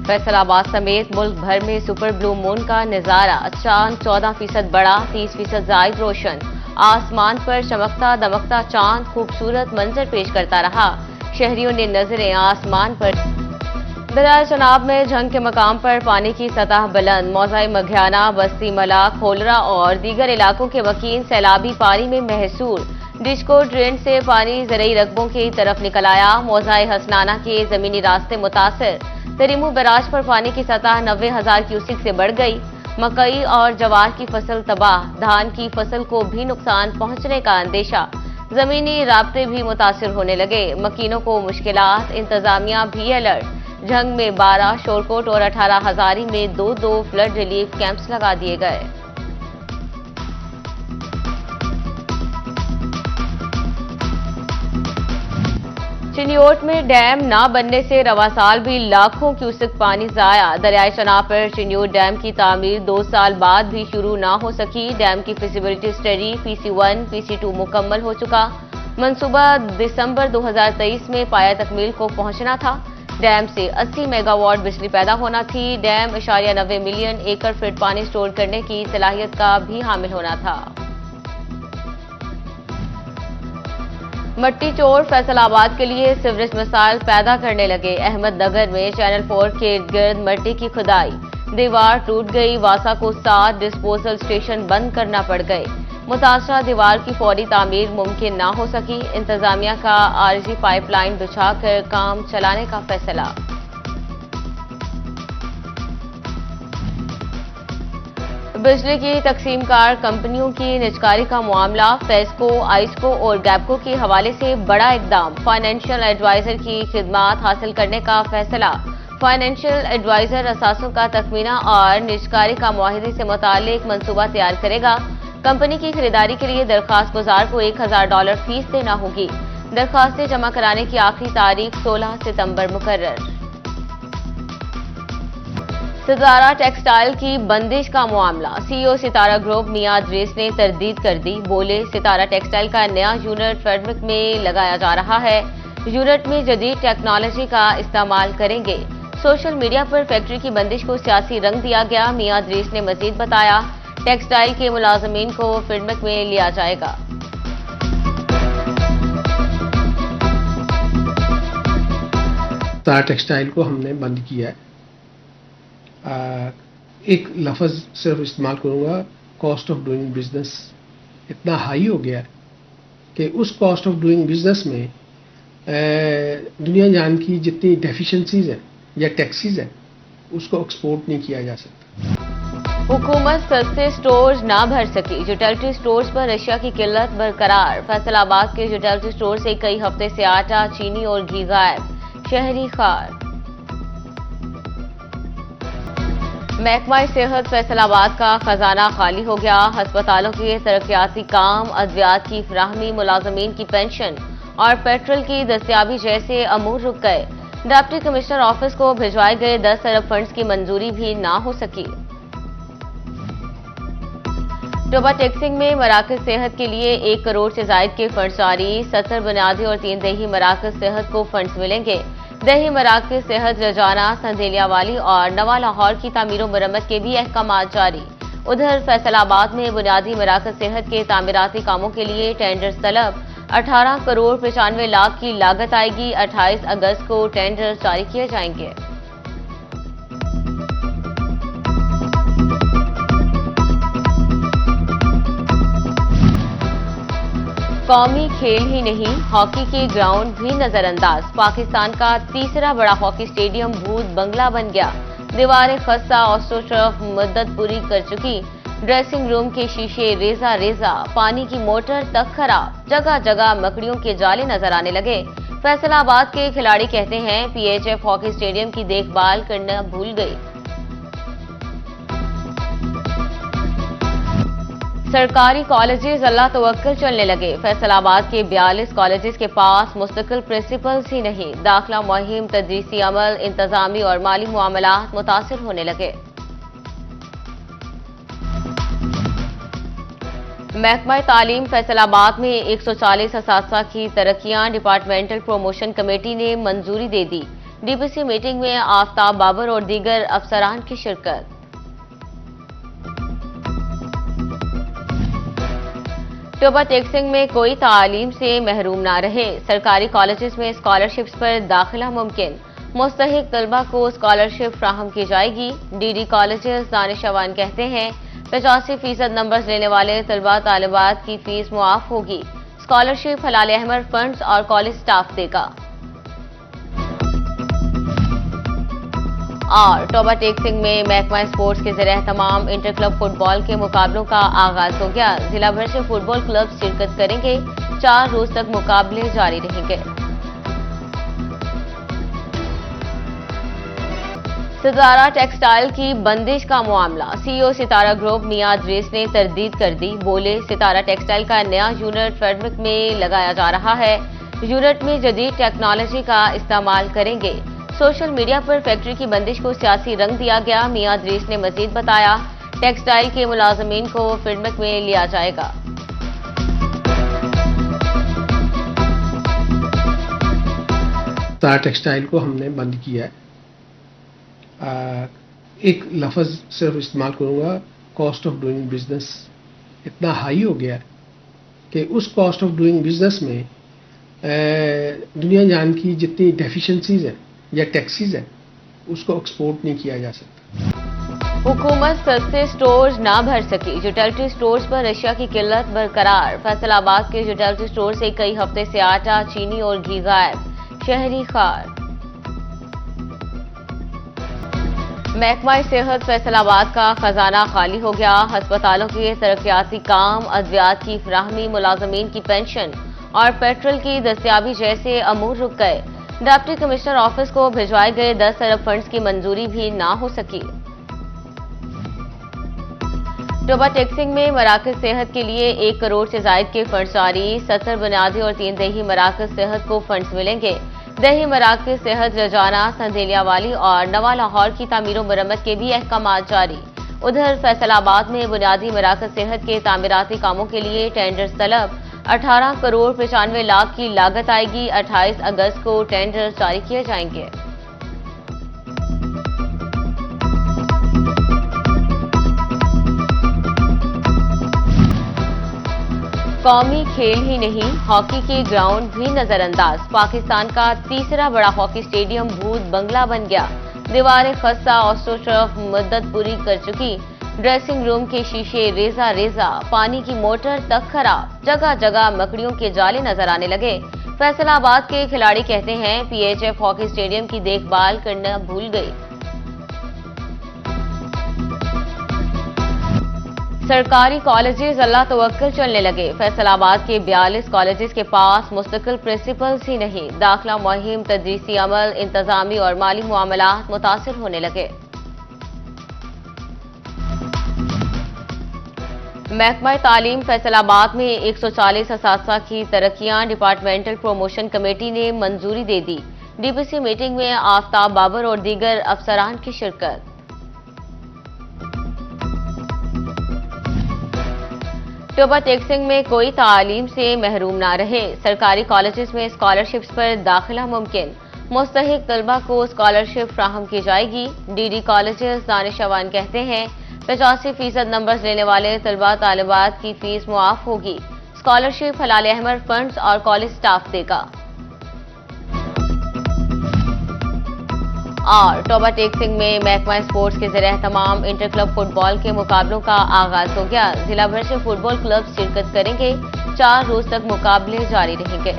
फैसलाबाद समेत मुल्क भर में सुपर ब्लू मून का नजारा। चांद 14% बड़ा, 30% जायद रोशन। आसमान पर चमकता दमकता चांद खूबसूरत मंजर पेश करता रहा। शहरियों ने नजरें आसमान पर। दरिया चनाब में जंग के मकाम पर पानी की सतह बुलंद। मौज़ाई मघियाना, बस्ती मला, खोलरा और दीगर इलाकों के वकील सैलाबी पानी में महसूर। डिस्को ट्रेन से पानी ज़रई रकबों की तरफ निकल आया। मौज़ाई हसनाना के जमीनी रास्ते मुतासर। तरीमू बराज पर पानी की सतह 90,000 क्यूसिक से बढ़ गई। मकई और जवार की फसल तबाह। धान की फसल को भी नुकसान पहुंचने का अंदेशा। जमीनी राब्ते भी मुतासिर होने लगे। मकीनों को मुश्किलात, इंतजामिया भी अलर्ट। जंग में 12, शोरकोट और 18 हजारी में 2-2 फ्लड रिलीफ कैंप्स लगा दिए गए। चिन्योट में डैम न बनने से रवा साल भी लाखों क्यूसेक पानी जाया। दरियाई चनाब पर चिन्योट डैम की तामीर 2 साल बाद भी शुरू न हो सकी। डैम की फिजिबिलिटी स्टडी PC1, PC2 मुकम्मल हो चुका। मंसूबा दिसंबर 2023 में पाया तकमील को पहुंचना था। डैम से 80 मेगावाट बिजली पैदा होना थी। डैम 90 मिलियन एकड़ फीट पानी स्टोर करने की सलाहियत का भी हामिल होना था। मट्टी चोर फैसलाबाद के लिए सीवरेज मिसाइल पैदा करने लगे। अहमदनगर में चैनल 4 के इर्द गिर्द मट्टी की खुदाई। दीवार टूट गई। वासा को 7 डिस्पोजल स्टेशन बंद करना पड़ गए। मुतासरा दीवार की फौरी तामीर मुमकिन न हो सकी। इंतजामिया का आरजी पाइपलाइन बिछाकर काम चलाने का फैसला। बिजली की तकसीमकार कंपनियों की निजकारी का मामला। फेस्को, आइस्को और गैपको के हवाले से बड़ा इकदाम। फाइनेंशियल एडवाइजर की खिदमात हासिल करने का फैसला। फाइनेंशियल एडवाइजर असासों का तखमीना और निजकारी का मुआहिदे से मुतालिक मंसूबा तैयार करेगा। कंपनी की खरीदारी के लिए दरखास्त गुजार को $1000 फीस देना होगी। दरखास्तें जमा कराने की आखिरी तारीख 16 सितंबर मुकर्रर। सितारा टेक्सटाइल की बंदिश का मामला। CEO सितारा ग्रुप मियां इदरीस ने तरदीद कर दी। बोले, सितारा टेक्सटाइल का नया यूनिट फेडमिक में लगाया जा रहा है। यूनिट में जदीद टेक्नोलॉजी का इस्तेमाल करेंगे। सोशल मीडिया पर फैक्ट्री की बंदिश को सियासी रंग दिया गया। मियां इदरीस ने मजीद बताया, टेक्सटाइल के मुलाजमीन को फेडमिक में लिया जाएगा। सितारा टेक्सटाइल को हमने बंद किया है। एक लफ्ज़ सिर्फ इस्तेमाल करूंगा, कॉस्ट ऑफ डूइंग बिजनेस इतना हाई हो गया कि उस कॉस्ट ऑफ डूइंग बिजनेस में दुनिया जान की जितनी डेफिशिएंसीज हैं या टैक्सेस हैं उसको एक्सपोर्ट नहीं किया जा सकता। हुकूमत सस्ते स्टोर्स ना भर सकी। यूटिलिटी स्टोर्स पर अशिया की किल्लत बरकरार। फैसलाबाद के यूटिलिटी स्टोर से कई हफ्ते से आटा, चीनी और घी गायब। शहरी खार। महकमा सेहत फैसलाबाद का खजाना खाली हो गया। अस्पतालों के तरक्याती काम, अद्वियात की फराहमी, मुलाजमीन की पेंशन और पेट्रोल की दस्तियाबी जैसे अमूर रुक गए। डिप्टी कमिश्नर ऑफिस को भिजवाए गए 10 अरब फंड्स की मंजूरी भी ना हो सकी। टोबा टेक्सिंग में मराकज सेहत के लिए 1 करोड़ से जायद के फंड जारी। 70 बुनियादी और 3 दही मराकज सेहत को फंड्स मिलेंगे। दही मराकज सेहत रजाना, संदेलियावाली और नवा लाहौर की तामीर मरम्मत के भी अहकामात जारी। उधर फैसलाबाद में बुनियादी मराकज सेहत के तामीराती कामों के लिए टेंडर्स तलब। 18 करोड़ 95 लाख की लागत आएगी। 28 अगस्त को टेंडर जारी किए जाएंगे। कौमी खेल ही नहीं, हॉकी के ग्राउंड भी नजरअंदाज। पाकिस्तान का तीसरा बड़ा हॉकी स्टेडियम भूत बंगला बन गया। दीवारें खस्ता, ऑस्ट्रोटर्फ मुद्दत पूरी कर चुकी। ड्रेसिंग रूम के शीशे रेजा रेजा, पानी की मोटर तक खराब। जगह जगह मकड़ियों के जाले नजर आने लगे। फैसलाबाद के खिलाड़ी कहते हैं, PHF हॉकी स्टेडियम की देखभाल करना भूल गई। सरकारी कॉलेजेस अल्लाह तवक्कल चलने लगे। फैसलाबाद के 42 कॉलेजेस के पास मुस्तकिल प्रिंसिपल्स ही नहीं। दाखिला मुहिम, तदरीसी अमल, इंतजामी और माली मामलात मुतासिर होने लगे। महकमा तालीम फैसलाबाद में 140 असातिज़ा की तरक्कियां। डिपार्टमेंटल प्रमोशन कमेटी ने मंजूरी दे दी। डीपीसी मीटिंग में आफ्ताब बाबर और दीगर अफसरान की शिरकत। टोबा टेक्सिंग में कोई तालीम से महरूम ना रहे, सरकारी कॉलेजेस में स्कॉलरशिप्स पर दाखिला मुमकिन, मुस्तहिक तलबा को स्कॉलरशिप फ्राहम की जाएगी। डीडी कॉलेजेस दानिशवान कहते हैं 85% नंबर्स लेने वाले तलबा तालिबात की फीस मुआफ होगी, स्कॉलरशिप हलाल अहमद फंड्स और कॉलेज स्टाफ देगा। और टोबा टेक्सिंग में महकमा स्पोर्ट्स के ज़रिए तमाम इंटर क्लब फुटबॉल के मुकाबलों का आगाज हो गया, जिला भर से फुटबॉल क्लब शिरकत करेंगे, 4 रोज तक मुकाबले जारी रहेंगे। सितारा टेक्सटाइल की बंदिश का मामला, सीईओ सितारा ग्रुप मियां इदरीस ने तरदीद कर दी, बोले सितारा टेक्सटाइल का नया यूनिट फेडरिक में लगाया जा रहा है, यूनिट में जदीद टेक्नोलॉजी का इस्तेमाल करेंगे। सोशल मीडिया पर फैक्ट्री की बंदिश को सियासी रंग दिया गया। मियां इदरीस ने मजीद बताया टेक्सटाइल के मुलाजमीन को फेडरिक में लिया जाएगा। सितारा टेक्सटाइल को हमने बंद किया है। एक लफ्ज सिर्फ इस्तेमाल करूंगा, कॉस्ट ऑफ डूइंग बिजनेस इतना हाई हो गया कि उस कॉस्ट ऑफ डूइंग बिजनेस में दुनिया जान की जितनी डेफिशिएंसीज है या टैक्सीज है उसको एक्सपोर्ट नहीं किया जा सकता। हुकूमत सस्ते स्टोर्स ना भर सकी, यूटिलिटी स्टोर्स पर रशिया की किल्लत बरकरार, फैसलाबाद के यूटिलिटी स्टोर से कई हफ्ते से आटा, चीनी और घी गायब, शहरी खार। महकमा सेहत फैसलाबाद का खजाना खाली हो गया, अस्पतालों के तरक्याती काम, अद्वियात की फराहमी, मुलाजमीन की पेंशन और पेट्रोल की दस्तियाबी जैसे अमूर रुक गए। डिप्टी कमिश्नर ऑफिस को भिजवाए गए 10 अरब फंड्स की मंजूरी भी ना हो सकी। टोबा टेक्सिंग में मराकज सेहत के लिए 1 करोड़ से जायद के फंड्स जारी, 70 बुनियादी और 3 दही मराकज सेहत को फंड्स मिलेंगे। दही मराकज सेहत रजाना, संदेलिया वाली और नवा लाहौर की तामीर मरम्मत के भी अहकाम जारी। उधर फैसलाबाद में बुनियादी मराकज सेहत के तामीराती कामों के लिए टेंडर्स तलब, 18 करोड़ 95 लाख की लागत आएगी। 28 अगस्त को टेंडर जारी किए जाएंगे। कौमी खेल ही नहीं, हॉकी के ग्राउंड भी नजरअंदाज, पाकिस्तान का तीसरा बड़ा हॉकी स्टेडियम भूत बंगला बन गया, दीवारें खस्ता और सोशरफ मुद्दत पूरी कर चुकी, ड्रेसिंग रूम के शीशे रेजा रेजा, पानी की मोटर तक खराब, जगह जगह मकड़ियों के जाले नजर आने लगे। फैसलाबाद के खिलाड़ी कहते हैं पीएचएफ हॉकी स्टेडियम की देखभाल करना भूल गई। सरकारी कॉलेजेस अल्लाह तवक्कल चलने लगे, फैसलाबाद के 42 कॉलेजेस के पास मुस्तकिल प्रिंसिपल्स ही नहीं, दाखिला मुहिम, तदरीसी अमल, इंतजामी और माली मामलात मुतासिर होने लगे। महकमा तालीम फैसलाबाद में 140 असातिज़ा की तरक्कियां, डिपार्टमेंटल प्रमोशन कमेटी ने मंजूरी दे दी। डीपीसी मीटिंग में आफ्ताब बाबर और दीगर अफसरान की शिरकत। टोबा टेक्सिंग में कोई तालीम से महरूम ना रहे, सरकारी कॉलेजेस में स्कॉलरशिप्स पर दाखिला मुमकिन, मुस्तहिक तलबा को स्कॉलरशिप फ्राहम की जाएगी। डीडी कॉलेजेस दानिशवान कहते हैं 85% नंबर्स लेने वाले तलबा तालिबात की फीस मुआफ होगी, स्कॉलरशिप हलाल अहमद फंड्स और कॉलेज स्टाफ देगा। और टोबा टेक्सिंग में महकमा स्पोर्ट्स के ज़रिए तमाम इंटर क्लब फुटबॉल के मुकाबलों का आगाज हो गया, जिला भर से फुटबॉल क्लब शिरकत करेंगे, 4 रोज तक मुकाबले जारी रहेंगे।